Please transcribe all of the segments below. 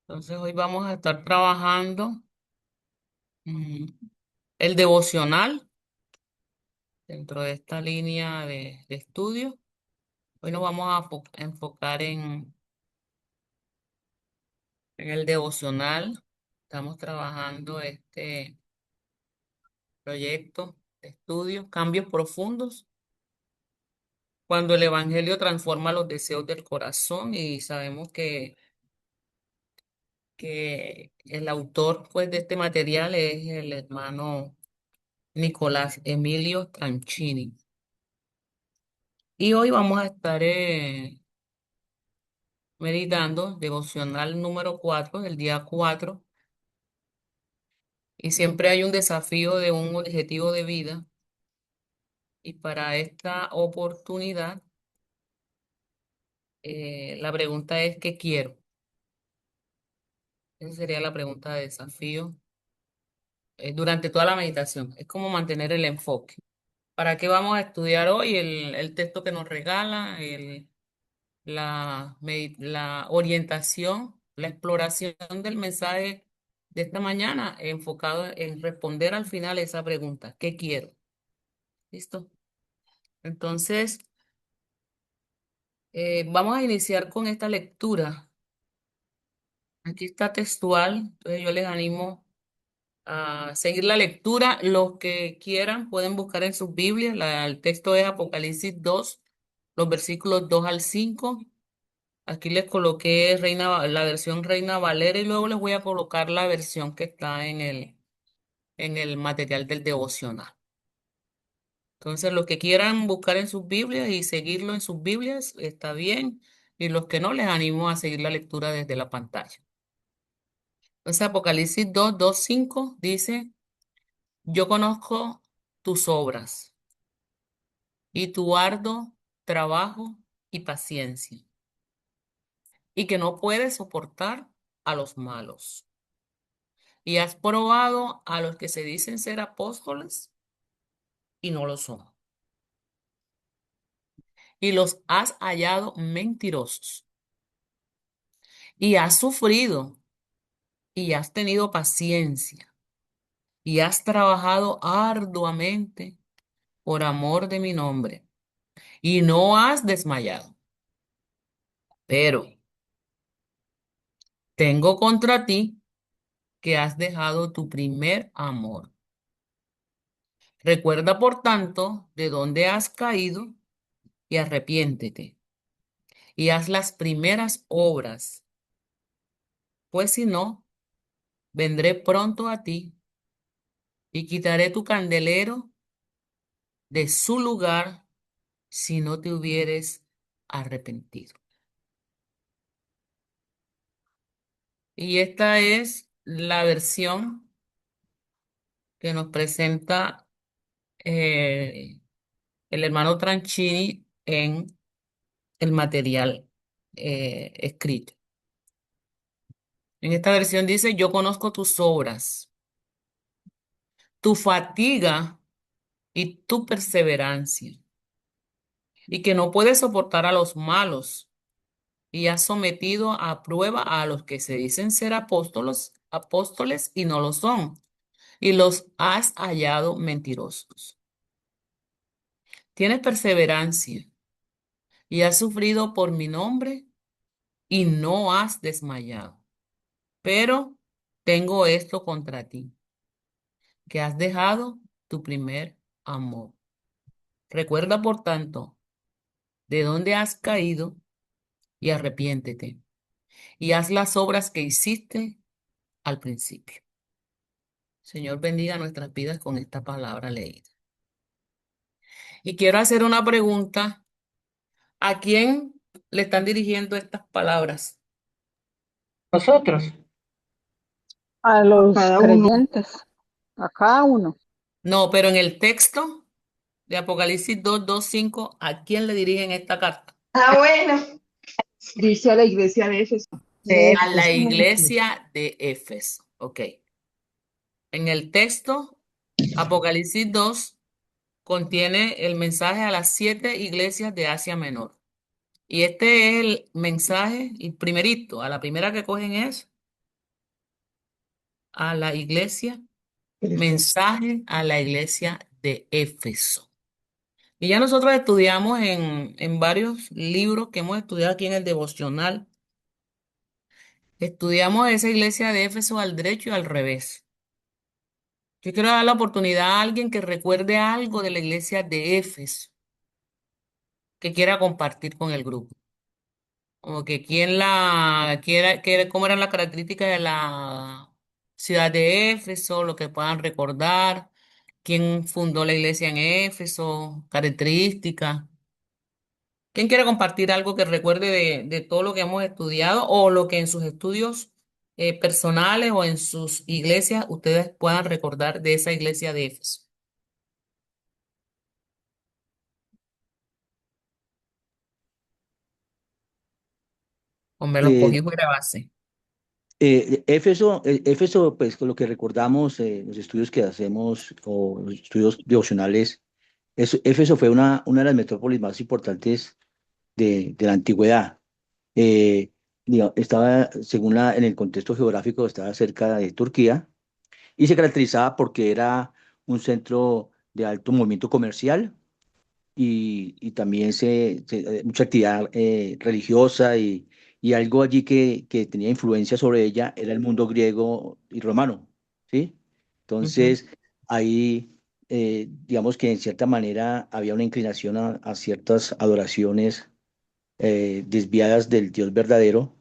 Entonces hoy vamos a estar trabajando mm, el devocional dentro de esta línea de estudio. Hoy nos vamos a enfocar en el devocional. Estamos trabajando este proyecto de estudio, cambios profundos, cuando el Evangelio transforma los deseos del corazón y sabemos que el autor pues, de este material es el hermano Nicolás Emilio Tranchini. Y hoy vamos a estar meditando devocional número 4 del día 4. Y siempre hay un desafío de un objetivo de vida. Y para esta oportunidad, la pregunta es, ¿qué quiero? Esa sería la pregunta de desafío durante toda la meditación. Es como mantener el enfoque. ¿Para qué vamos a estudiar hoy? El texto que nos regala, la orientación, la exploración del mensaje de esta mañana, enfocado en responder al final esa pregunta, ¿qué quiero? ¿Listo? Entonces, vamos a iniciar con esta lectura. Aquí está textual, entonces yo les animo a seguir la lectura. Los que quieran pueden buscar en sus Biblias. El texto es Apocalipsis 2, los versículos 2 al 5. Aquí les coloqué la versión Reina Valera y luego les voy a colocar la versión que está en el material del devocional. Entonces, los que quieran buscar en sus Biblias y seguirlo en sus Biblias, está bien. Y los que no, les animo a seguir la lectura desde la pantalla. Entonces, Apocalipsis 2, 2, 5 dice, yo conozco tus obras y tu arduo trabajo y paciencia, y que no puedes soportar a los malos. Y has probado a los que se dicen ser apóstoles y no lo son. Y los has hallado mentirosos. Y has sufrido y has tenido paciencia y has trabajado arduamente por amor de mi nombre y no has desmayado. Pero tengo contra ti que has dejado tu primer amor. Recuerda, por tanto, de dónde has caído y arrepiéntete y haz las primeras obras, pues si no, vendré pronto a ti y quitaré tu candelero de su lugar si no te hubieres arrepentido. Y esta es la versión que nos presenta eh, el hermano Tranchini en el material escrito. En esta versión dice, yo conozco tus obras, tu fatiga y tu perseverancia, y que no puedes soportar a los malos, y has sometido a prueba a los que se dicen ser apóstoles y no lo son, y los has hallado mentirosos. Tienes perseverancia y has sufrido por mi nombre y no has desmayado. Pero tengo esto contra ti, que has dejado tu primer amor. Recuerda, por tanto, de dónde has caído y arrepiéntete y haz las obras que hiciste al principio. Señor, bendiga nuestras vidas con esta palabra leída. Y quiero hacer una pregunta. ¿A quién le están dirigiendo estas palabras? Nosotros. A A los cada uno. creyentes, a cada uno. No, pero en el texto de Apocalipsis 2, 2, 5, ¿a quién le dirigen esta carta? Ah, bueno, dice a la iglesia de Éfeso. De A la Éfeso. iglesia de Éfeso. Ok. En el texto, Apocalipsis 2 contiene el mensaje a las 7 iglesias de Asia Menor. Y este es el mensaje, el primerito, a la primera que cogen es. a la iglesia, Éfeso. mensaje a la iglesia de Éfeso. Y ya nosotros estudiamos en varios libros que hemos estudiado aquí en el devocional, estudiamos esa iglesia de Éfeso al derecho y al revés. Yo quiero dar la oportunidad a alguien que recuerde algo de la iglesia de Éfeso, que quiera compartir con el grupo. Como que quién la quiera, cómo eran las características de la ciudad de Éfeso, lo que puedan recordar, quién fundó la iglesia en Éfeso, características. ¿Quién quiere compartir algo que recuerde de todo lo que hemos estudiado o lo que en sus estudios personales o en sus iglesias ustedes puedan recordar de esa iglesia de Éfeso? Hombre, los Eh, cogí fuera de base. Éfeso, pues con lo que recordamos, los estudios que hacemos o los estudios devocionales, Éfeso fue una de las metrópolis más importantes de la antigüedad. Estaba, en el contexto geográfico, estaba cerca de Turquía y se caracterizaba porque era un centro de alto movimiento comercial y también mucha actividad religiosa y algo allí que tenía influencia sobre ella era el mundo griego y romano, ¿sí? Ujú. Entonces, ahí, digamos que en cierta manera había una inclinación a ciertas adoraciones desviadas del Dios verdadero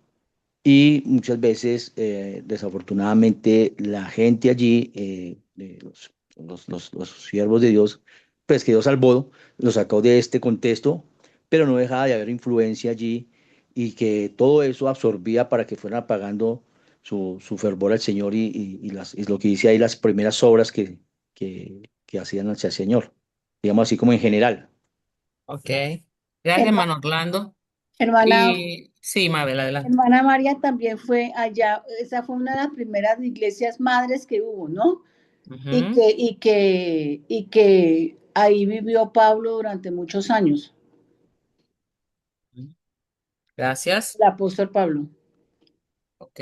y muchas veces, desafortunadamente, la gente allí, los siervos de Dios, pues que Dios salvó, los sacó de este contexto, pero no dejaba de haber influencia allí y que todo eso absorbía para que fueran apagando su fervor al Señor y lo que dice ahí, las primeras obras que hacían hacia el Señor, digamos así como en general. Ok. Gracias, Herma- hermano Orlando. Hermana, Y sí, Mabel, adelante. hermana María también fue allá, esa fue una de las primeras iglesias madres que hubo, ¿no? Ujú. Y que ahí vivió Pablo durante muchos años, Gracias. el apóstol Pablo. Ok.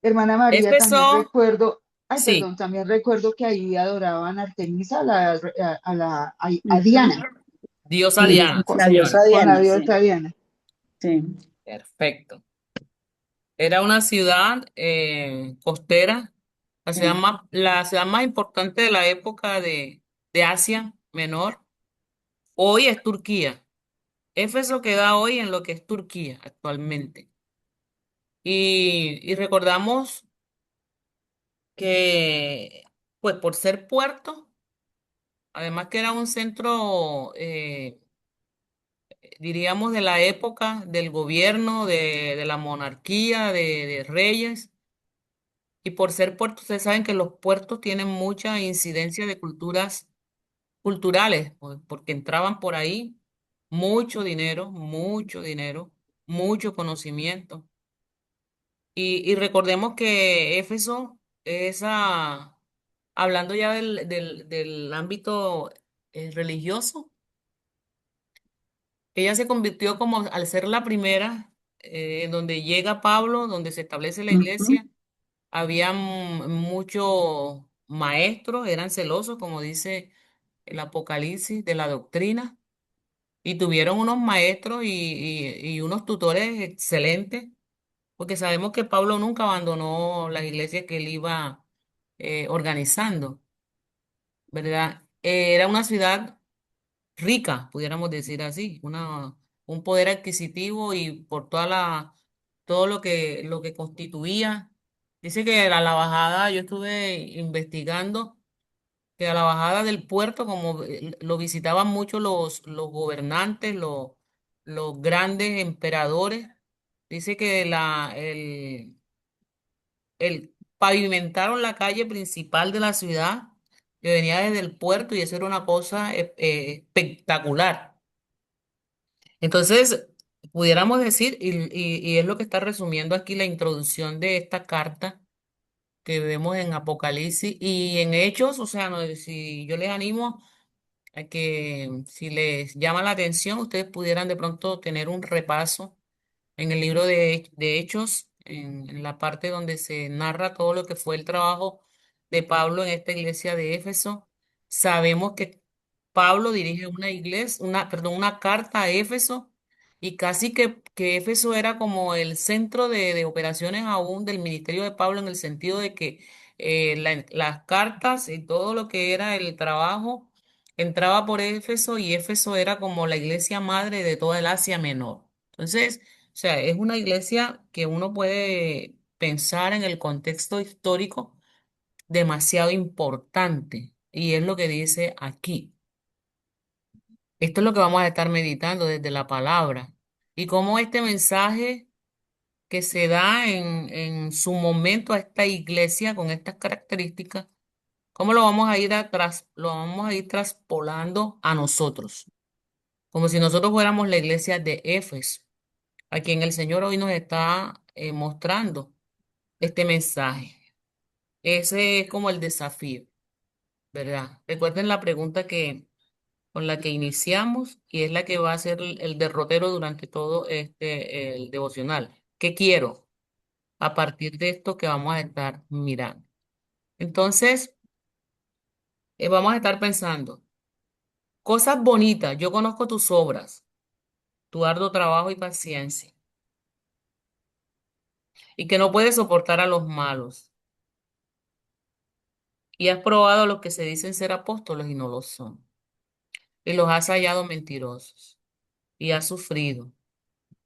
Hermana María, también Éfeso, recuerdo, ay, sí. perdón, también recuerdo que ahí adoraban a Artemisa, a Ujú. Diana, Diosa Sí, Diana, sí, la diosa señora. con la Diana, sí, diosa Diana. sí. Perfecto. Era una ciudad costera, Sí. la ciudad más importante de la época de Asia Menor. Hoy es Turquía. Éfeso queda hoy en lo que es Turquía actualmente. Y recordamos que, pues por ser puerto, además que era un centro, diríamos, de la época del gobierno, de la monarquía, de reyes. Y por ser puertos, ustedes saben que los puertos tienen mucha incidencia de culturas culturales, porque entraban por ahí mucho dinero, mucho conocimiento. Y recordemos que Éfeso es, hablando ya del ámbito religioso, ella se convirtió como al ser la primera, en donde llega Pablo, donde se establece la Ujú. iglesia. Había muchos maestros, eran celosos, como dice el Apocalipsis, de la doctrina, y tuvieron unos maestros y unos tutores excelentes, porque sabemos que Pablo nunca abandonó las iglesias que él iba organizando, ¿verdad? Era una ciudad rica, pudiéramos decir así, un poder adquisitivo y por todo lo que constituía. Dice que a la bajada, yo estuve investigando que a la bajada del puerto, como lo visitaban mucho los gobernantes, los grandes emperadores, dice que pavimentaron la calle principal de la ciudad que venía desde el puerto y eso era una cosa espectacular. Entonces, pudiéramos decir, y es lo que está resumiendo aquí la introducción de esta carta que vemos en Apocalipsis y en Hechos, o sea, si yo les animo a que si les llama la atención, ustedes pudieran de pronto tener un repaso en el libro de Hechos, en la parte donde se narra todo lo que fue el trabajo de Pablo en esta iglesia de Éfeso. Sabemos que Pablo dirige una iglesia, perdón, una carta a Éfeso y casi que Éfeso era como el centro de operaciones aún del ministerio de Pablo en el sentido de que las cartas y todo lo que era el trabajo entraba por Éfeso y Éfeso era como la iglesia madre de toda el Asia Menor. Entonces, o sea, es una iglesia que uno puede pensar en el contexto histórico demasiado importante. Y es lo que dice aquí. Esto es lo que vamos a estar meditando desde la palabra. Y cómo este mensaje que se da en su momento a esta iglesia con estas características, cómo lo vamos a ir lo vamos a ir traspolando a nosotros, como si nosotros fuéramos la iglesia de Éfeso, a quien el Señor hoy nos está mostrando este mensaje. Ese es como el desafío, ¿verdad? Recuerden la pregunta con la que iniciamos y es la que va a ser el derrotero durante todo el devocional. ¿Qué quiero a partir de esto que vamos a estar mirando? Entonces, vamos a estar pensando cosas bonitas. Yo conozco tus obras, tu arduo trabajo y paciencia, y que no puedes soportar a los malos. Y has probado a los que se dicen ser apóstoles y no lo son. Y los has hallado mentirosos. Y has sufrido.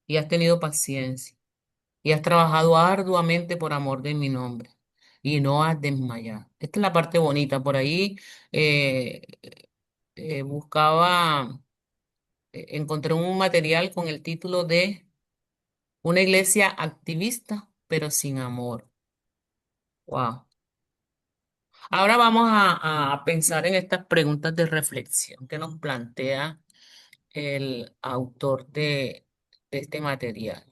Y has tenido paciencia. Y has trabajado arduamente por amor de mi nombre. Y no has desmayado. Esta es la parte bonita. Por ahí eh, buscaba, encontré un material con el título de Una iglesia activista, pero sin amor. Wow. Ahora vamos a pensar en estas preguntas de reflexión que nos plantea el autor de este material.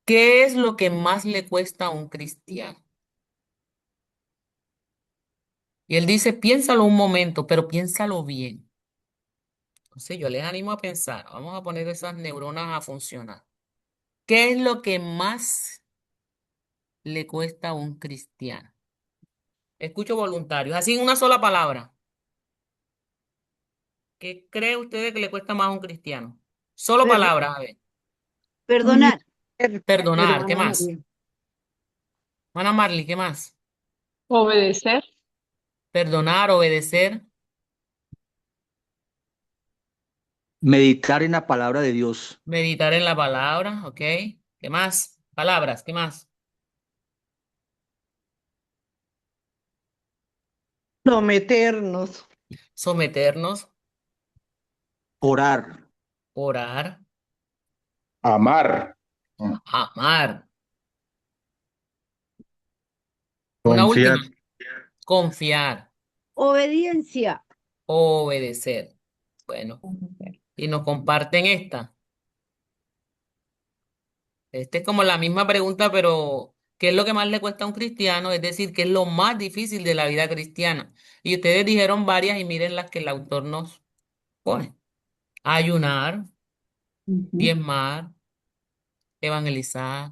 ¿Qué es lo que más le cuesta a un cristiano? Y él dice, piénsalo un momento, pero piénsalo bien. Entonces yo les animo a pensar, vamos a poner esas neuronas a funcionar. ¿Qué es lo que más le cuesta a un cristiano? Escucho voluntarios, así en una sola palabra. ¿Qué cree usted que le cuesta más a un cristiano? Solo Per- palabras, a ver. perdonar. Perdonar, ¿qué Hermana más? María. Ana Marley, ¿qué más? Obedecer. Perdonar, obedecer, Meditar en la palabra de Dios. meditar en la palabra, ¿ok? ¿Qué más? Palabras, ¿qué más? Someternos. Someternos, Orar. orar, Amar, amar. Una confiar. última, confiar, Obediencia. obedecer. Bueno, y nos comparten esta. Esta es como la misma pregunta, pero ¿qué es lo que más le cuesta a un cristiano? Es decir, ¿qué es lo más difícil de la vida cristiana? Y ustedes dijeron varias y miren las que el autor nos pone. Ayunar, Ujú. diezmar, evangelizar,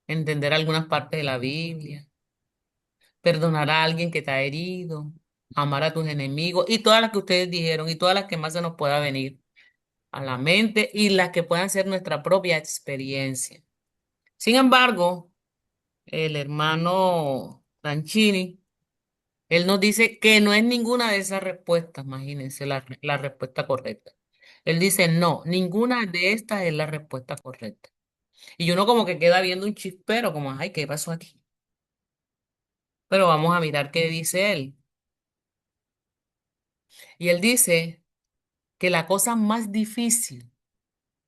entender algunas partes de la Biblia, perdonar a alguien que te ha herido, amar a tus enemigos y todas las que ustedes dijeron y todas las que más se nos pueda venir a la mente y las que puedan ser nuestra propia experiencia. Sin embargo, el hermano Franchini, él nos dice que no es ninguna de esas respuestas, imagínense la respuesta correcta. Él dice, no, ninguna de estas es la respuesta correcta. Y uno como que queda viendo un chispero, como, ay, ¿qué pasó aquí? Pero vamos a mirar qué dice él. Y él dice que la cosa más difícil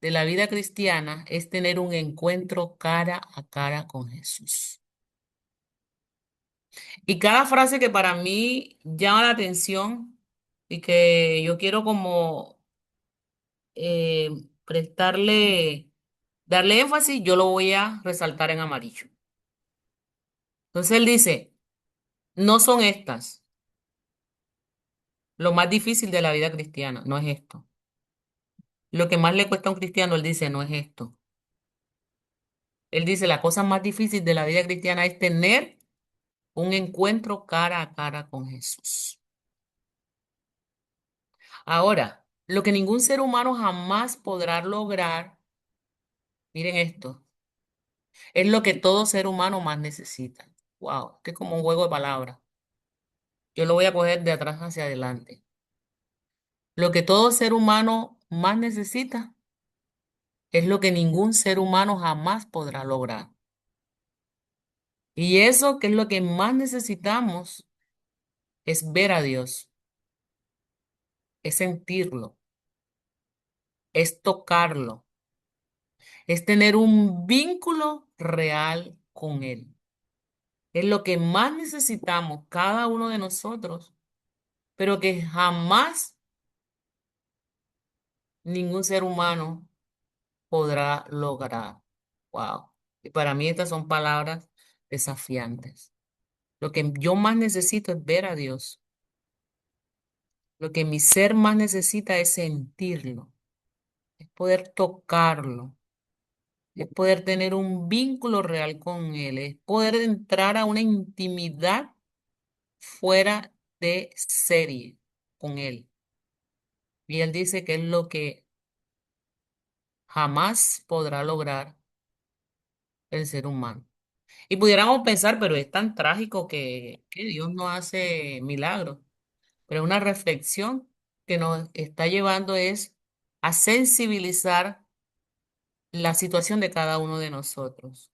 de la vida cristiana es tener un encuentro cara a cara con Jesús. Y cada frase que para mí llama la atención y que yo quiero como eh, prestarle, darle énfasis, yo lo voy a resaltar en amarillo. Entonces él dice, no son estas. Lo más difícil de la vida cristiana no es esto. Lo que más le cuesta a un cristiano, él dice, no es esto. Él dice, la cosa más difícil de la vida cristiana es tener un encuentro cara a cara con Jesús. Ahora, lo que ningún ser humano jamás podrá lograr, miren esto, es lo que todo ser humano más necesita. Wow, que es como un juego de palabras. Yo lo voy a coger de atrás hacia adelante. Lo que todo ser humano más necesita es lo que ningún ser humano jamás podrá lograr. Y eso que es lo que más necesitamos es ver a Dios, es sentirlo, es tocarlo, es tener un vínculo real con Él. Es lo que más necesitamos cada uno de nosotros, pero que jamás ningún ser humano podrá lograr. Wow. Y para mí estas son palabras desafiantes. Lo que yo más necesito es ver a Dios. Lo que mi ser más necesita es sentirlo, es poder tocarlo, es poder tener un vínculo real con Él, es poder entrar a una intimidad fuera de serie con Él. Y Él dice que es lo que jamás podrá lograr el ser humano. Y pudiéramos pensar, pero es tan trágico que Dios no hace milagros. Pero una reflexión que nos está llevando es a sensibilizar la situación de cada uno de nosotros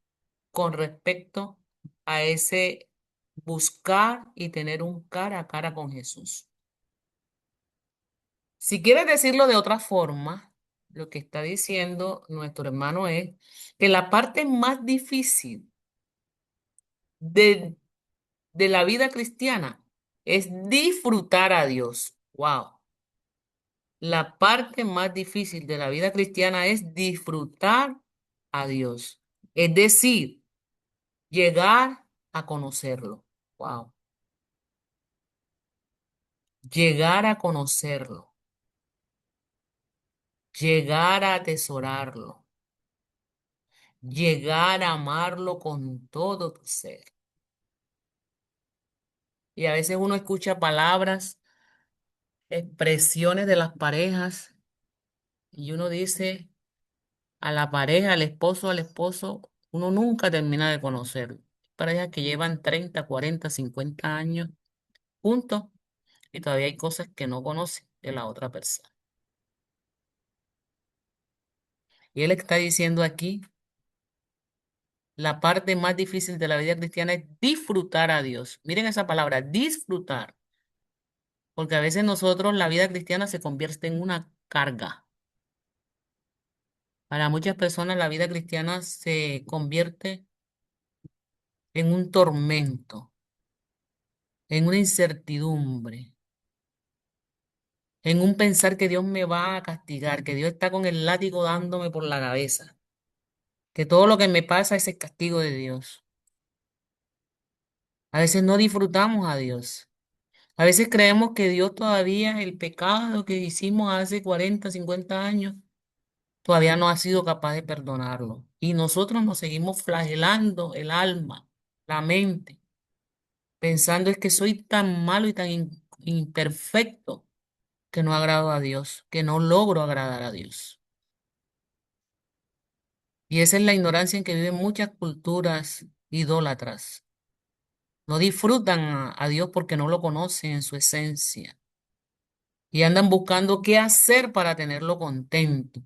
con respecto a ese buscar y tener un cara a cara con Jesús. Si quieres decirlo de otra forma, lo que está diciendo nuestro hermano es que la parte más difícil de, de la vida cristiana es disfrutar a Dios. Wow. La parte más difícil de la vida cristiana es disfrutar a Dios. Es decir, llegar a conocerlo. Wow. Llegar a conocerlo. Llegar a atesorarlo. Llegar a amarlo con todo tu ser. Y a veces uno escucha palabras, expresiones de las parejas y uno dice a la pareja, al esposo, uno nunca termina de conocerlo. Parejas que llevan 30, 40, 50 años juntos y todavía hay cosas que no conocen de la otra persona. Y él está diciendo aquí, la parte más difícil de la vida cristiana es disfrutar a Dios. Miren esa palabra, disfrutar. Porque a veces nosotros la vida cristiana se convierte en una carga. Para muchas personas la vida cristiana se convierte en un tormento, en una incertidumbre, en un pensar que Dios me va a castigar, que Dios está con el látigo dándome por la cabeza, que todo lo que me pasa es el castigo de Dios. A veces no disfrutamos a Dios. A veces creemos que Dios todavía, el pecado que hicimos hace 40, 50 años, todavía no ha sido capaz de perdonarlo. Y nosotros nos seguimos flagelando el alma, la mente, pensando es que soy tan malo y tan imperfecto que no agrado a Dios, que no logro agradar a Dios. Y esa es la ignorancia en que viven muchas culturas idólatras. No disfrutan a Dios porque no lo conocen en su esencia. Y andan buscando qué hacer para tenerlo contento,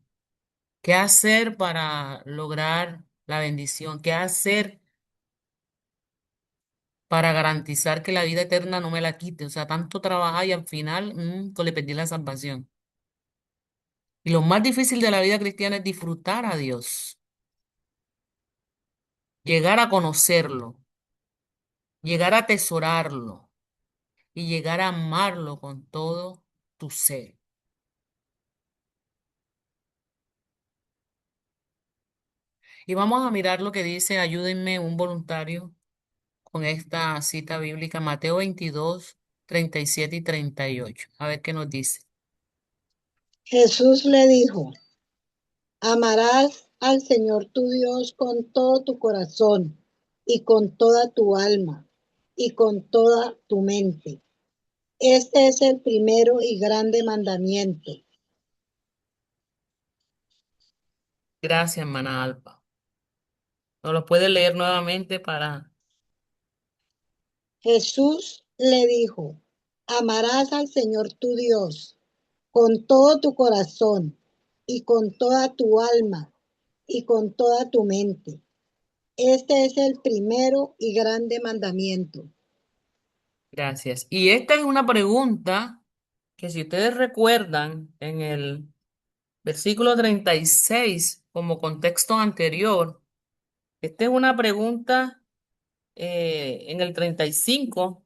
qué hacer para lograr la bendición, qué hacer para garantizar que la vida eterna no me la quite. O sea, tanto trabajar y al final le perdí la salvación. Y lo más difícil de la vida cristiana es disfrutar a Dios, llegar a conocerlo, llegar a atesorarlo y llegar a amarlo con todo tu ser. Y vamos a mirar lo que dice, ayúdenme un voluntario con esta cita bíblica, Mateo 22, 37 y 38. A ver qué nos dice. Jesús le dijo, amarás al Señor tu Dios con todo tu corazón y con toda tu alma y con toda tu mente. Este es el primero y grande mandamiento. Gracias, hermana Alba. ¿Nos lo puede leer nuevamente para... Jesús le dijo, amarás al Señor tu Dios con todo tu corazón y con toda tu alma y con toda tu mente. Este es el primero y grande mandamiento. Gracias. Y esta es una pregunta que si ustedes recuerdan en el versículo 36 como contexto anterior, esta es una pregunta en el 35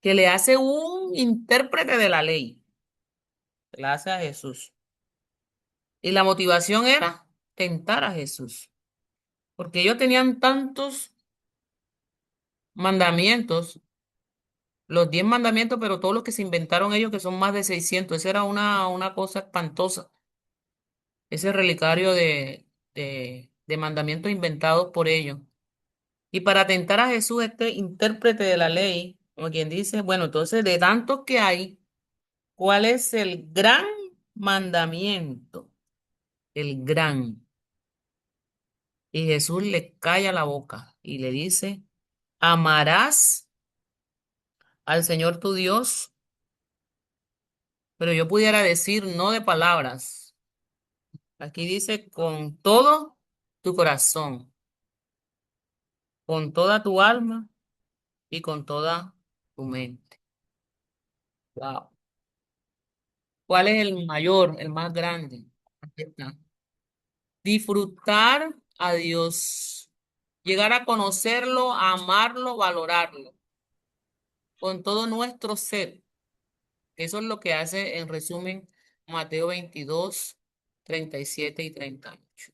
que le hace un intérprete de la ley, se la hace a Jesús. Y la motivación era tentar a Jesús, porque ellos tenían tantos mandamientos, los 10 mandamientos, pero todos los que se inventaron ellos, que son más de 600. Esa era una cosa espantosa, ese relicario de mandamientos inventados por ellos. Y para tentar a Jesús, este intérprete de la ley, como quien dice, bueno, entonces de tantos que hay, ¿cuál es el gran mandamiento? El gran. Y Jesús le calla la boca y le dice, amarás al Señor tu Dios, pero yo pudiera decir no de palabras. Aquí dice con todo tu corazón, con toda tu alma y con toda tu mente. Wow. ¿Cuál es el mayor, el más grande? Aquí está. Disfrutar a Dios, llegar a conocerlo, a amarlo, valorarlo, con todo nuestro ser. Eso es lo que hace, en resumen, Mateo 22, 37 y 38.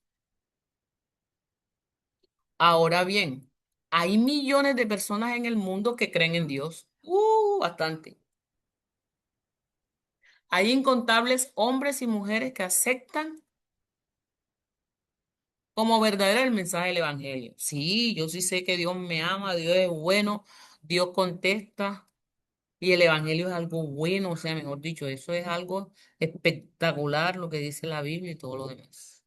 Ahora bien, hay millones de personas en el mundo que creen en Dios. Bastante. Hay incontables hombres y mujeres que aceptan como verdadero el mensaje del Evangelio. Sí, yo sí sé que Dios me ama, Dios es bueno, Dios contesta y el Evangelio es algo bueno, o sea, mejor dicho, eso es algo espectacular lo que dice la Biblia y todo lo demás.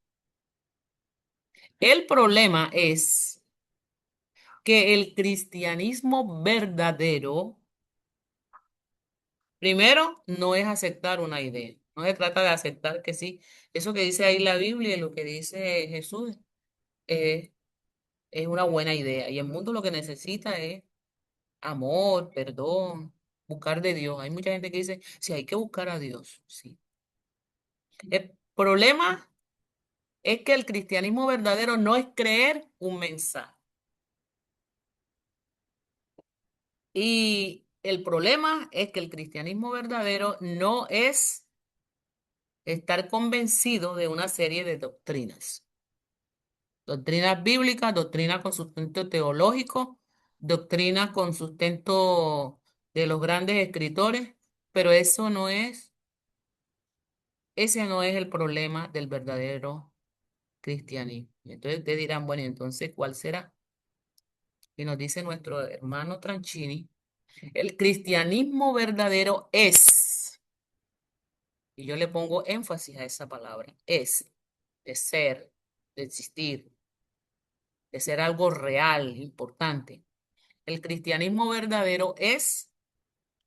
El problema es que el cristianismo verdadero, primero, no es aceptar una idea. No se trata de aceptar que sí, eso que dice ahí la Biblia y lo que dice Jesús eh, es una buena idea. Y el mundo lo que necesita es amor, perdón, buscar de Dios. Hay mucha gente que dice, sí, hay que buscar a Dios. Sí. El problema es que el cristianismo verdadero no es creer un mensaje. Y el problema es que el cristianismo verdadero no es estar convencido de una serie de doctrinas. Doctrinas bíblicas, doctrinas con sustento teológico, doctrinas con sustento de los grandes escritores, pero ese no es el problema del verdadero cristianismo. Entonces ustedes dirán, bueno, entonces, ¿cuál será? Y nos dice nuestro hermano Tranchini, el cristianismo verdadero es, y yo le pongo énfasis a esa palabra, es, de ser, de existir, de ser algo real, importante. El cristianismo verdadero es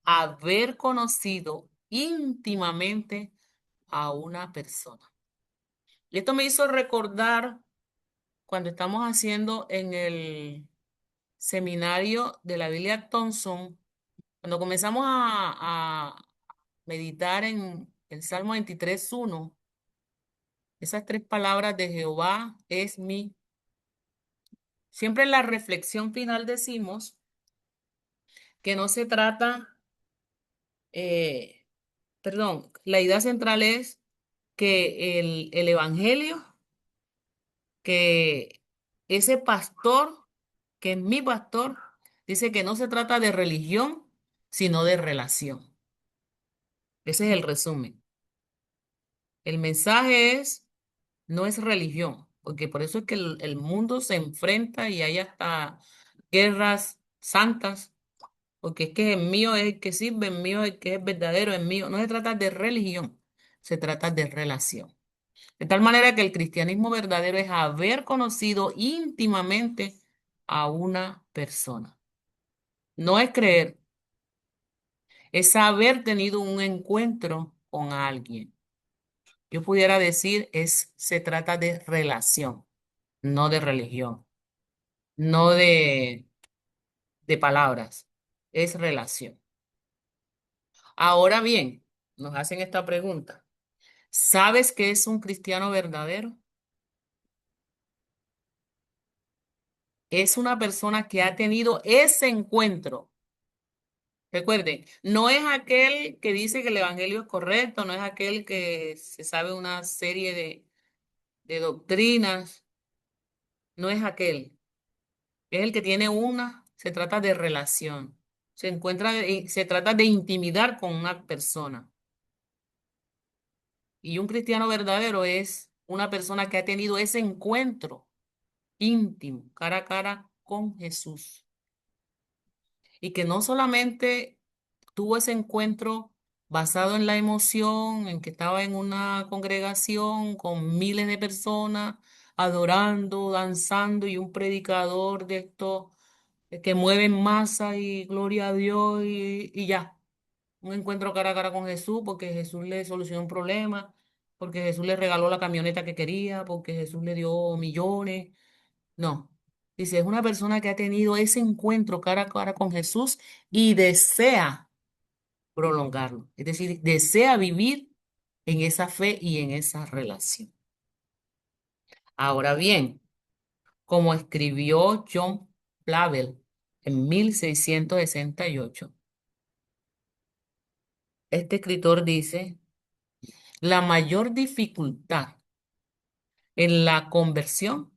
haber conocido íntimamente a una persona. Y esto me hizo recordar cuando estamos haciendo en el seminario de la Biblia Thompson, cuando comenzamos a meditar en el Salmo 23:1, esas tres palabras de Jehová es mi. Siempre en la reflexión final decimos que no se trata, eh, perdón, la idea central es que el Evangelio, que ese pastor, que es mi pastor, dice que no se trata de religión, sino de relación. Ese es el resumen. El mensaje no es religión, porque por eso es que el mundo se enfrenta y hay hasta guerras santas porque es que el mío es el que sirve, el mío es el que es verdadero, el mío. No se trata de religión, se trata de relación. De tal manera que el cristianismo verdadero es haber conocido íntimamente a una persona. No es creer, es haber tenido un encuentro con alguien. Yo pudiera decir, se trata de relación, no de religión, no de palabras, es relación. Ahora bien, nos hacen esta pregunta. ¿Sabes qué es un cristiano verdadero? Es una persona que ha tenido ese encuentro. Recuerden, no es aquel que dice que el evangelio es correcto, no es aquel que se sabe una serie de doctrinas, no es aquel. Es el que tiene se trata de relación, se trata de intimidar con una persona. Y un cristiano verdadero es una persona que ha tenido ese encuentro íntimo, cara a cara con Jesús. Y que no solamente tuvo ese encuentro basado en la emoción, en que estaba en una congregación con miles de personas adorando, danzando y un predicador de estos que mueven masa y gloria a Dios y ya. Un encuentro cara a cara con Jesús porque Jesús le solucionó un problema, porque Jesús le regaló la camioneta que quería, porque Jesús le dio millones. No. Dice, es una persona que ha tenido ese encuentro cara a cara con Jesús y desea prolongarlo. Es decir, desea vivir en esa fe y en esa relación. Ahora bien, como escribió John Flavel en 1668, este escritor dice, la mayor dificultad en la conversión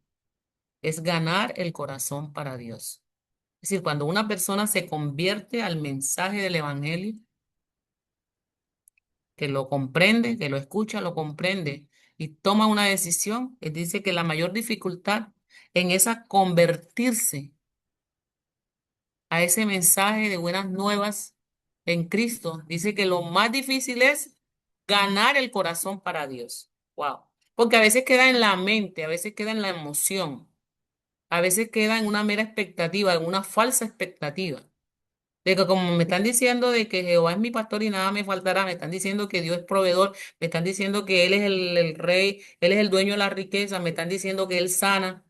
es ganar el corazón para Dios. Es decir, cuando una persona se convierte al mensaje del Evangelio, que lo comprende, que lo escucha, lo comprende y toma una decisión, él dice que la mayor dificultad en esa convertirse a ese mensaje de buenas nuevas en Cristo, dice que lo más difícil es ganar el corazón para Dios. Wow. Porque a veces queda en la mente, a veces queda en la emoción, a veces queda en una mera expectativa, en una falsa expectativa. De que como me están diciendo de que Jehová es mi pastor y nada me faltará, me están diciendo que Dios es proveedor, me están diciendo que Él es el rey, Él es el dueño de la riqueza, me están diciendo que Él sana.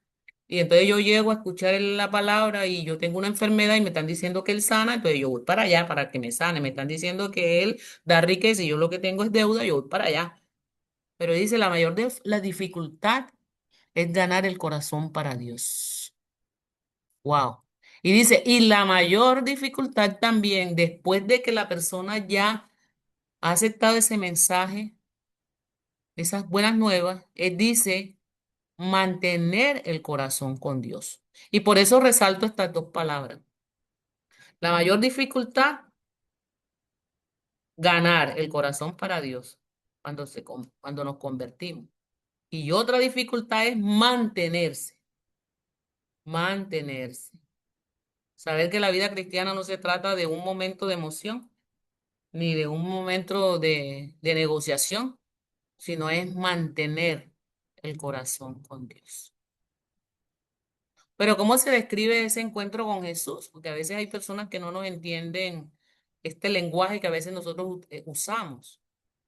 Y entonces yo llego a escuchar la palabra y yo tengo una enfermedad y me están diciendo que Él sana, entonces yo voy para allá para que me sane. Me están diciendo que Él da riqueza y yo lo que tengo es deuda, yo voy para allá. Pero dice, la mayor de la dificultad es ganar el corazón para Dios. Wow. Y dice, y la mayor dificultad también, después de que la persona ya ha aceptado ese mensaje, esas buenas nuevas, dice, mantener el corazón con Dios. Y por eso resalto estas dos palabras. La mayor dificultad, ganar el corazón para Dios cuando nos convertimos. Y otra dificultad es mantenerse. Saber que la vida cristiana no se trata de un momento de emoción ni de un momento de negociación, sino es mantener el corazón con Dios. Pero ¿cómo se describe ese encuentro con Jesús? Porque a veces hay personas que no nos entienden este lenguaje que a veces nosotros usamos.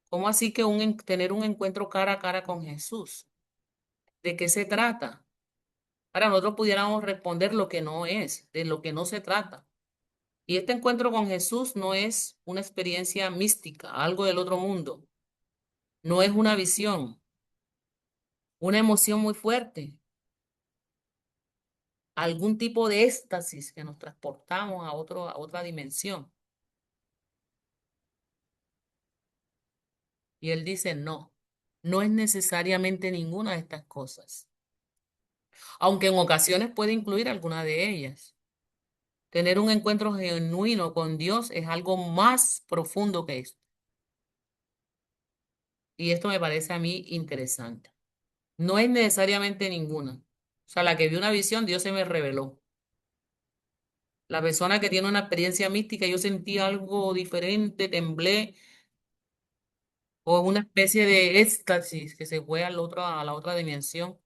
¿Cómo así que tener un encuentro cara a cara con Jesús? ¿De qué se trata? Ahora nosotros pudiéramos responder lo que no es, de lo que no se trata. Y este encuentro con Jesús no es una experiencia mística, algo del otro mundo. No es una visión, una emoción muy fuerte, algún tipo de éxtasis que nos transportamos a otra dimensión. Y él dice, no, no es necesariamente ninguna de estas cosas, aunque en ocasiones puede incluir alguna de ellas. Tener un encuentro genuino con Dios es algo más profundo que esto. Y esto me parece a mí interesante. No es necesariamente ninguna. O sea, la que vi una visión, Dios se me reveló. La persona que tiene una experiencia mística, yo sentí algo diferente, temblé, o una especie de éxtasis que se fue a la otra dimensión,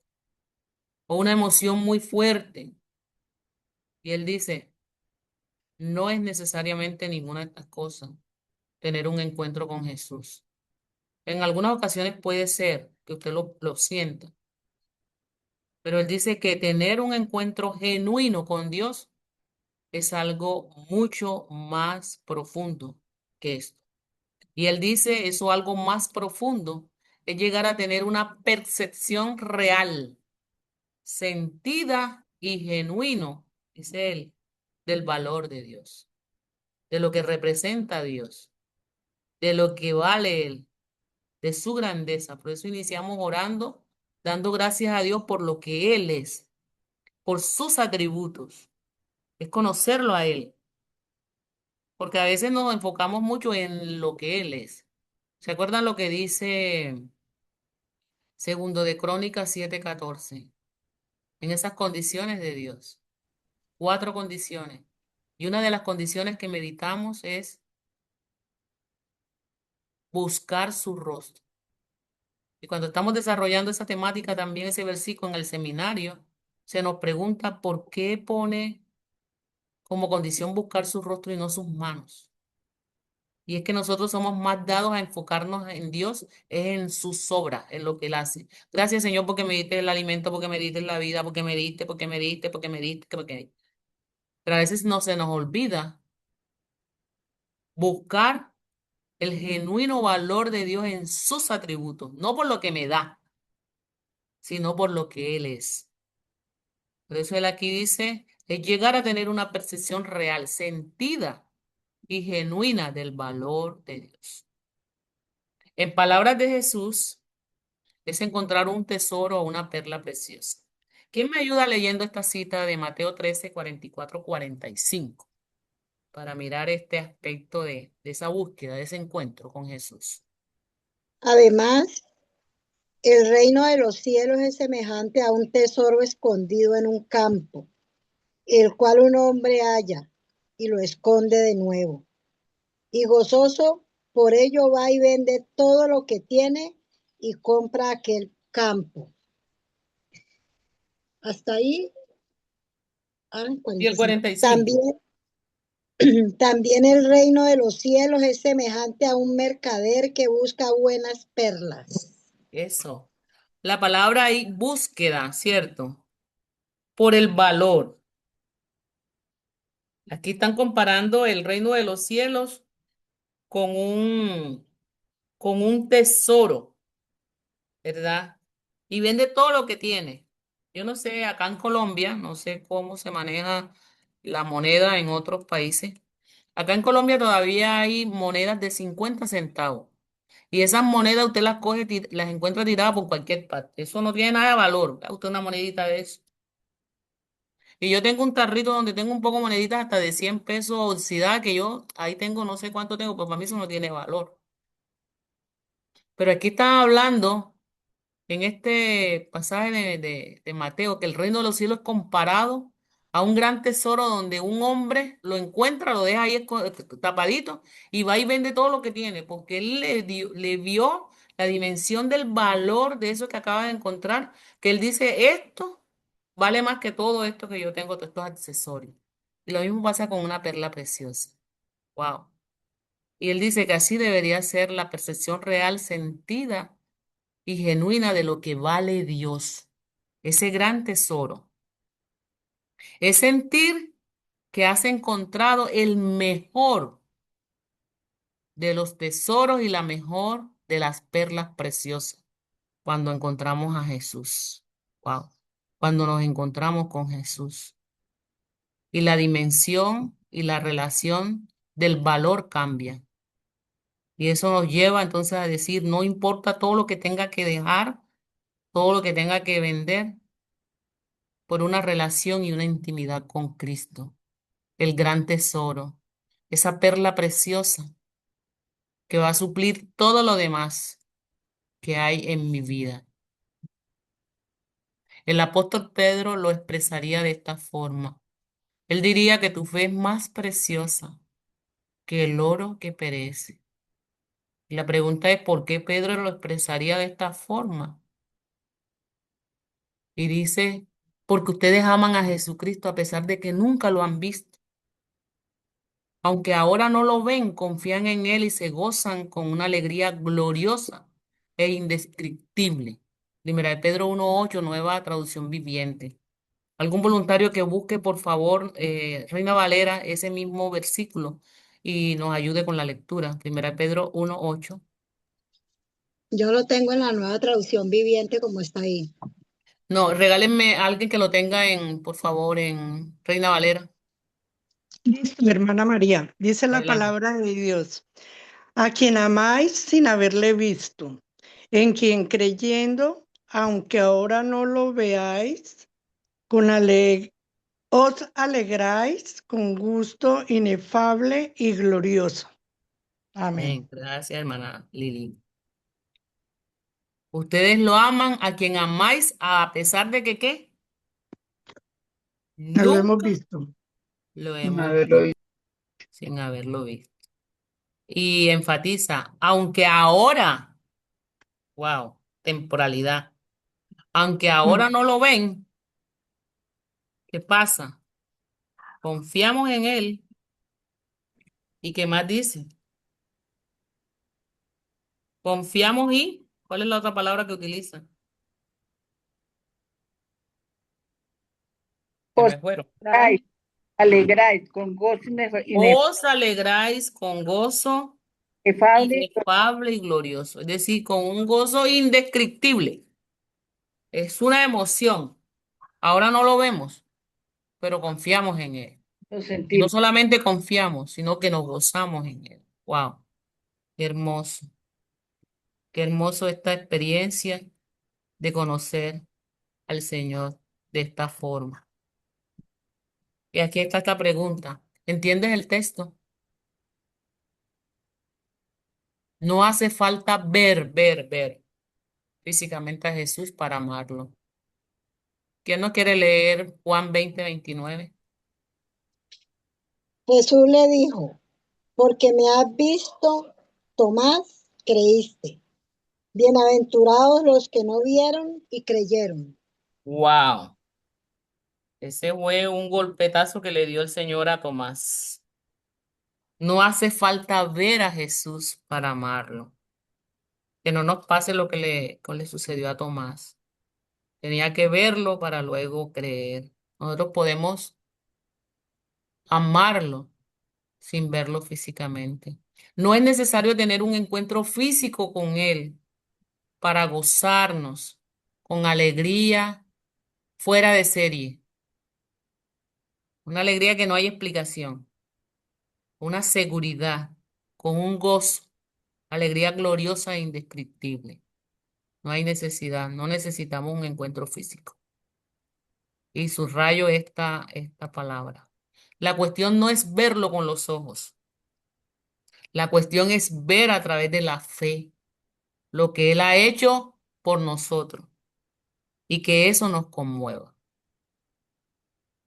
o una emoción muy fuerte. Y él dice, no es necesariamente ninguna de estas cosas tener un encuentro con Jesús. En algunas ocasiones puede ser que usted lo sienta, pero él dice que tener un encuentro genuino con Dios es algo mucho más profundo que esto. Y él dice eso algo más profundo es llegar a tener una percepción real, sentida y genuino, dice él, del valor de Dios, de lo que representa Dios, de lo que vale él, de su grandeza. Por eso iniciamos orando, dando gracias a Dios por lo que Él es, por sus atributos. Es conocerlo a Él, porque a veces nos enfocamos mucho en lo que Él es. ¿Se acuerdan lo que dice Segundo de Crónicas 7:14? En esas condiciones de Dios, cuatro condiciones. Y una de las condiciones que meditamos es buscar su rostro. Y cuando estamos desarrollando esa temática, también ese versículo en el seminario, se nos pregunta por qué pone como condición buscar su rostro y no sus manos. Y es que nosotros somos más dados a enfocarnos en Dios, es en sus obras, en lo que Él hace. Gracias, Señor, porque me diste el alimento, porque me diste la vida, porque me diste, porque me diste, porque me diste, porque me diste. Pero a veces no se nos olvida buscar el genuino valor de Dios en sus atributos, no por lo que me da, sino por lo que Él es. Por eso Él aquí dice, es llegar a tener una percepción real, sentida y genuina del valor de Dios. En palabras de Jesús, es encontrar un tesoro o una perla preciosa. ¿Quién me ayuda leyendo esta cita de Mateo 13, 44, 45 para mirar este aspecto de esa búsqueda, de ese encuentro con Jesús? Además, el reino de los cielos es semejante a un tesoro escondido en un campo, el cual un hombre halla y lo esconde de nuevo. Y gozoso por ello va y vende todo lo que tiene y compra aquel campo. Hasta ahí, Y el 45. 45, También el reino de los cielos es semejante a un mercader que busca buenas perlas. eso. La palabra ahí, búsqueda, ¿cierto? Por el valor. Aquí están comparando el reino de los cielos con con un tesoro, ¿verdad? Y vende todo lo que tiene. Yo no sé, acá en Colombia, no sé cómo se maneja la moneda en otros países. Acá en Colombia todavía hay monedas de 50 centavos. Y esas monedas usted las coge, las encuentra tiradas por cualquier parte. Eso no tiene nada de valor. Vea usted una monedita de eso. Y yo tengo un tarrito donde tengo un poco de moneditas hasta de 100 pesos oxidadas que yo ahí tengo, no sé cuánto tengo, pero para mí eso no tiene valor. Pero aquí están hablando en este pasaje de Mateo, que el reino de los cielos es comparado a un gran tesoro donde un hombre lo encuentra, lo deja ahí tapadito y va y vende todo lo que tiene, porque él le vio la dimensión del valor de eso que acaba de encontrar, que él dice, esto vale más que todo esto que yo tengo, todos estos accesorios. Y lo mismo pasa con una perla preciosa. Wow. Y él dice que así debería ser la percepción real sentida y genuina de lo que vale Dios, ese gran tesoro. Es sentir que has encontrado el mejor de los tesoros y la mejor de las perlas preciosas cuando encontramos a Jesús. Wow. Cuando nos encontramos con Jesús. Y la dimensión y la relación del valor cambia. Y eso nos lleva entonces a decir, no importa todo lo que tenga que dejar, todo lo que tenga que vender, por una relación y una intimidad con Cristo, el gran tesoro, esa perla preciosa que va a suplir todo lo demás que hay en mi vida. El apóstol Pedro lo expresaría de esta forma Él diría que tu fe es más preciosa que el oro que perece. Y la pregunta es, ¿por qué Pedro lo expresaría de esta forma? Y dice, porque ustedes aman a Jesucristo a pesar de que nunca lo han visto. Aunque ahora no lo ven, confían en Él y se gozan con una alegría gloriosa e indescriptible. Primera de Pedro 1:8, nueva traducción viviente. Algún voluntario que busque, por favor, Reina Valera, ese mismo versículo y nos ayude con la lectura. Primera de Pedro 1:8. Yo lo tengo en la nueva traducción viviente como está ahí. No, regálenme a alguien que lo tenga en, por favor, en Reina Valera. Listo, hermana María. Dice la Adelante. palabra de Dios. A quien amáis sin haberle visto, en quien creyendo, aunque ahora no lo veáis, con os alegráis con gusto inefable y glorioso. Amén. Amén. Gracias, hermana Lili. Ustedes lo aman a quien amáis a pesar de que, ¿qué? No lo hemos Nunca visto. lo Sin hemos haberlo visto visto. sin haberlo visto. Y enfatiza, aunque ahora, wow, temporalidad, aunque ahora Mm. no lo ven, ¿qué pasa? Confiamos en Él. ¿Y qué más dice? Confiamos y, ¿cuál es la otra palabra que utiliza? Se Os me fueron. alegráis, alegráis con gozo Os alegráis con gozo inefable. inefable y glorioso, es decir, con un gozo indescriptible. Es una emoción. Ahora no lo vemos, pero confiamos en Él. Lo Y no sentimos. solamente confiamos, sino que nos gozamos en Él. Wow, qué hermoso, qué hermoso esta experiencia de conocer al Señor de esta forma. Y aquí está esta pregunta. ¿Entiendes el texto? No hace falta ver físicamente a Jesús para amarlo. ¿Quién no quiere leer Juan 20:29? Jesús le dijo, porque me has visto, Tomás, creíste. Bienaventurados los que no vieron y creyeron. Wow, ese fue un golpetazo que le dio el Señor a Tomás. No hace falta ver a Jesús para amarlo. Que no nos pase lo que le sucedió a Tomás. Tenía que verlo para luego creer. Nosotros podemos amarlo sin verlo físicamente. No es necesario tener un encuentro físico con Él para gozarnos con alegría fuera de serie. Una alegría que no hay explicación. Una seguridad con un gozo, alegría gloriosa e indescriptible. No hay necesidad, no necesitamos un encuentro físico. Y subrayo esta palabra. La cuestión no es verlo con los ojos. La cuestión es ver a través de la fe lo que Él ha hecho por nosotros y que eso nos conmueva.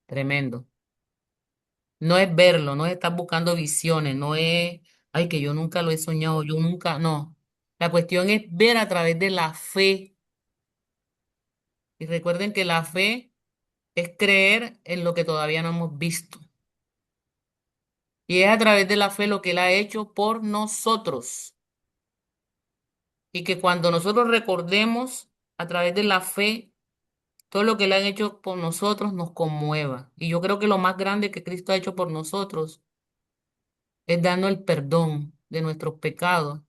Tremendo. No es verlo, no es estar buscando visiones, no es, ay, que yo nunca lo he soñado, yo nunca, no. La cuestión es ver a través de la fe. Y recuerden que la fe es creer en lo que todavía no hemos visto. Y es a través de la fe lo que Él ha hecho por nosotros. Y que cuando nosotros recordemos a través de la fe todo lo que Él ha hecho por nosotros nos conmueva. Y yo creo que lo más grande que Cristo ha hecho por nosotros es darnos el perdón de nuestros pecados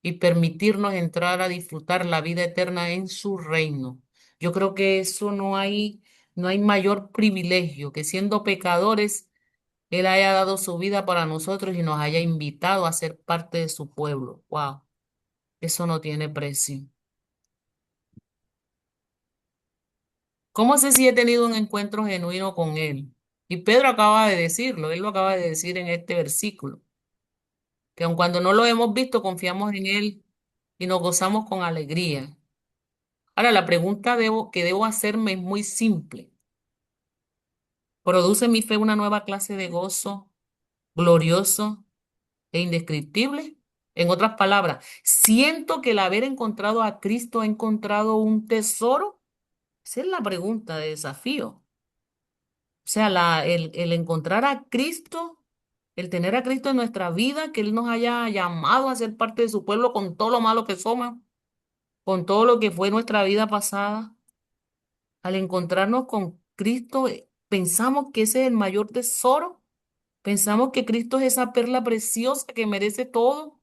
y permitirnos entrar a disfrutar la vida eterna en su reino. Yo creo que eso no hay mayor privilegio que siendo pecadores, Él haya dado su vida para nosotros y nos haya invitado a ser parte de su pueblo. Wow, eso no tiene precio. ¿Cómo sé si he tenido un encuentro genuino con Él? Y Pedro acaba de decirlo, él lo acaba de decir en este versículo, que aun cuando no lo hemos visto, confiamos en Él y nos gozamos con alegría. Ahora, la pregunta que debo hacerme es muy simple. Produce en mi fe una nueva clase de gozo glorioso e indescriptible. En otras palabras, siento que el haber encontrado a Cristo ha encontrado un tesoro. Esa es la pregunta de desafío. O sea, el encontrar a Cristo, el tener a Cristo en nuestra vida, que Él nos haya llamado a ser parte de su pueblo con todo lo malo que somos, con todo lo que fue nuestra vida pasada. Al encontrarnos con Cristo, pensamos que ese es el mayor tesoro. Pensamos que Cristo es esa perla preciosa que merece todo.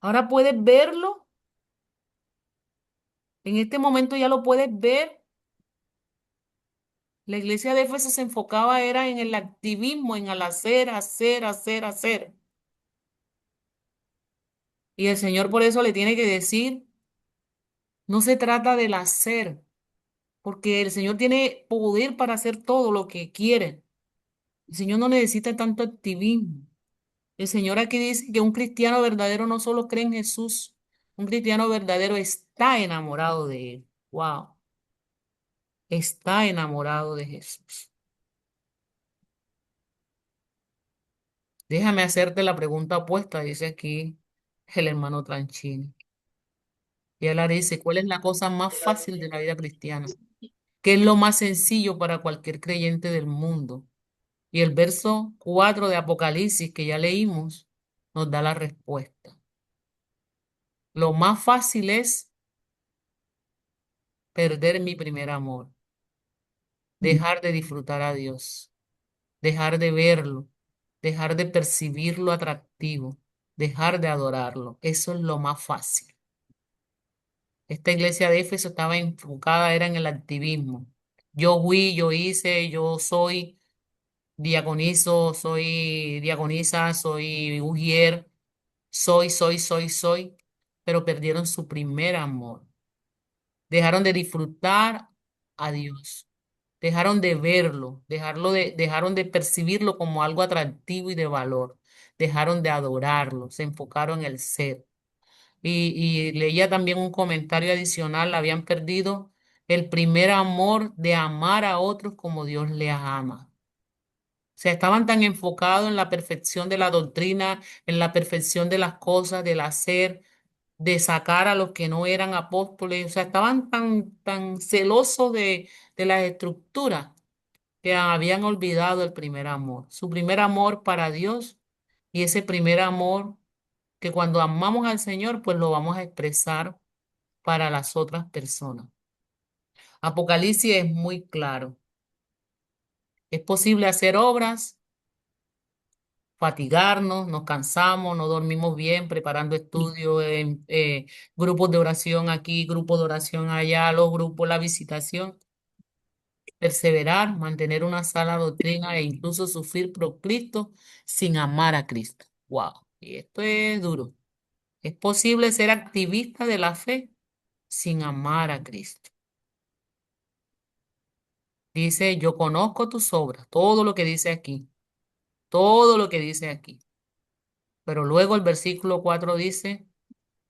Ahora puedes verlo. En este momento ya lo puedes ver. La iglesia de Éfeso se enfocaba era en el activismo, en el hacer, hacer, hacer, hacer. Y el Señor por eso le tiene que decir, no se trata del hacer, porque el Señor tiene poder para hacer todo lo que quiere. El Señor no necesita tanto activismo. El Señor aquí dice que un cristiano verdadero no solo cree en Jesús, un cristiano verdadero está enamorado de Él. Wow, está enamorado de Jesús. Déjame hacerte la pregunta opuesta, dice aquí el hermano Tranchini. Y él ahora dice, ¿cuál es la cosa más fácil de la vida cristiana? ¿Qué es lo más sencillo para cualquier creyente del mundo? Y el verso 4 de Apocalipsis que ya leímos nos da la respuesta. Lo más fácil es perder mi primer amor, dejar de disfrutar a Dios, dejar de verlo, dejar de percibirlo atractivo, dejar de adorarlo. Eso es lo más fácil. Esta iglesia de Éfeso estaba enfocada, era en el activismo. Yo fui, yo hice, yo soy diaconizo, soy diaconisa, soy ujier, soy, pero perdieron su primer amor. Dejaron de disfrutar a Dios, dejaron de verlo, dejaron de percibirlo como algo atractivo y de valor, dejaron de adorarlo, se enfocaron en el ser. Y leía también un comentario adicional, habían perdido el primer amor de amar a otros como Dios les ama. O sea, estaban tan enfocados en la perfección de la doctrina, en la perfección de las cosas, del hacer, de sacar a los que no eran apóstoles. O sea, estaban tan celosos de las estructuras que habían olvidado el primer amor. Su primer amor para Dios y ese primer amor que cuando amamos al Señor, pues lo vamos a expresar para las otras personas. Apocalipsis es muy claro. Es posible hacer obras, fatigarnos, nos cansamos, no dormimos bien, preparando estudios, grupos de oración aquí, grupos de oración allá, los grupos, la visitación, perseverar, mantener una sana doctrina e incluso sufrir por Cristo sin amar a Cristo. Wow, y esto es duro. Es posible ser activista de la fe sin amar a Cristo. Dice, yo conozco tus obras, todo lo que dice aquí, todo lo que dice aquí. Pero luego el versículo 4 dice,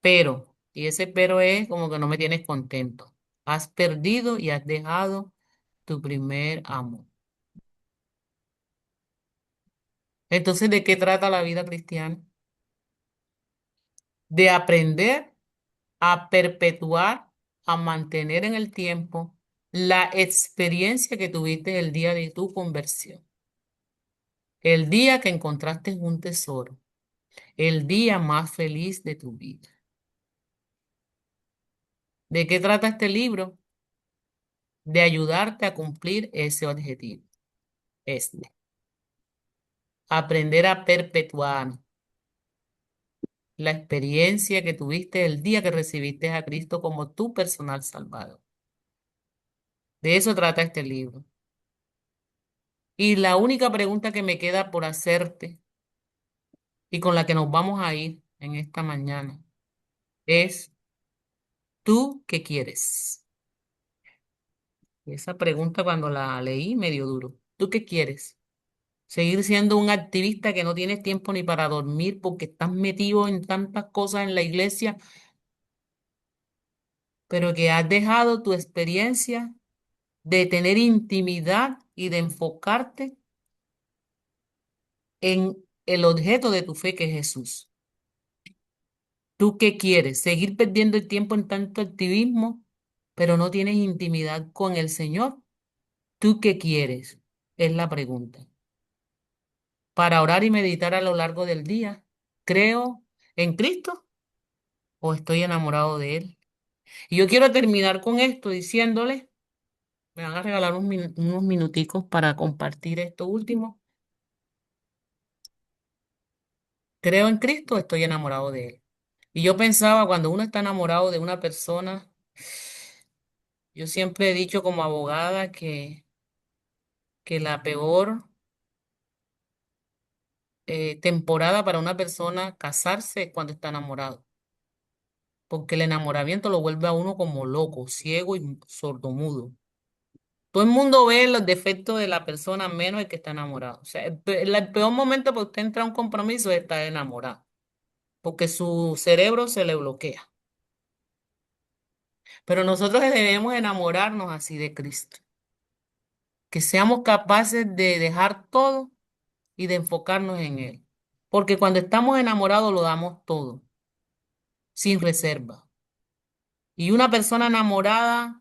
pero, y ese pero es como que no me tienes contento. Has perdido y has dejado tu primer amor. Entonces, ¿de qué trata la vida cristiana? De aprender a perpetuar, a mantener en el tiempo la experiencia que tuviste el día de tu conversión, el día que encontraste un tesoro, el día más feliz de tu vida. ¿De qué trata este libro? De ayudarte a cumplir ese objetivo. Este. Aprender a perpetuar la experiencia que tuviste el día que recibiste a Cristo como tu personal salvador. De eso trata este libro. Y la única pregunta que me queda por hacerte y con la que nos vamos a ir en esta mañana es, ¿tú qué quieres? Esa pregunta cuando la leí me dio duro. ¿Tú qué quieres? Seguir siendo un activista que no tienes tiempo ni para dormir porque estás metido en tantas cosas en la iglesia, pero que has dejado tu experiencia de tener intimidad y de enfocarte en el objeto de tu fe, que es Jesús. ¿Tú qué quieres? ¿Seguir perdiendo el tiempo en tanto activismo, pero no tienes intimidad con el Señor? ¿Tú qué quieres? Es la pregunta. Para orar y meditar a lo largo del día, ¿creo en Cristo o estoy enamorado de Él? Y yo quiero terminar con esto diciéndole, me van a regalar unos minuticos para compartir esto último. ¿Creo en Cristo o estoy enamorado de Él? Y yo pensaba, cuando uno está enamorado de una persona, yo siempre he dicho como abogada que la peor temporada para una persona casarse es cuando está enamorado, porque el enamoramiento lo vuelve a uno como loco, ciego y sordomudo. Todo el mundo ve los defectos de la persona menos el que está enamorado. O sea, el peor momento para usted entrar a un compromiso es estar enamorado, porque su cerebro se le bloquea. Pero nosotros debemos enamorarnos así de Cristo, que seamos capaces de dejar todo y de enfocarnos en Él. Porque cuando estamos enamorados lo damos todo, sin reserva. Y una persona enamorada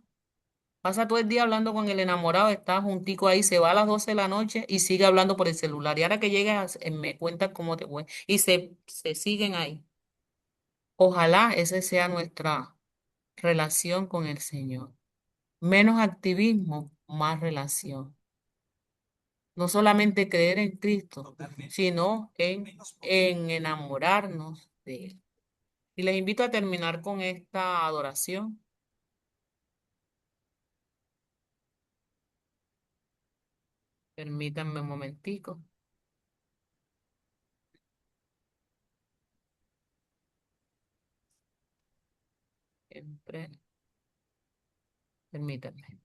pasa todo el día hablando con el enamorado, está juntico ahí, se va a las 12 de la noche y sigue hablando por el celular. Y ahora que llegas, me cuentas cómo te fue. Y se siguen ahí. Ojalá esa sea nuestra relación con el Señor. Menos activismo, más relación. No solamente creer en Cristo, sino en enamorarnos de Él. Y les invito a terminar con esta adoración. Permítanme un momentico. Siempre, permítanme.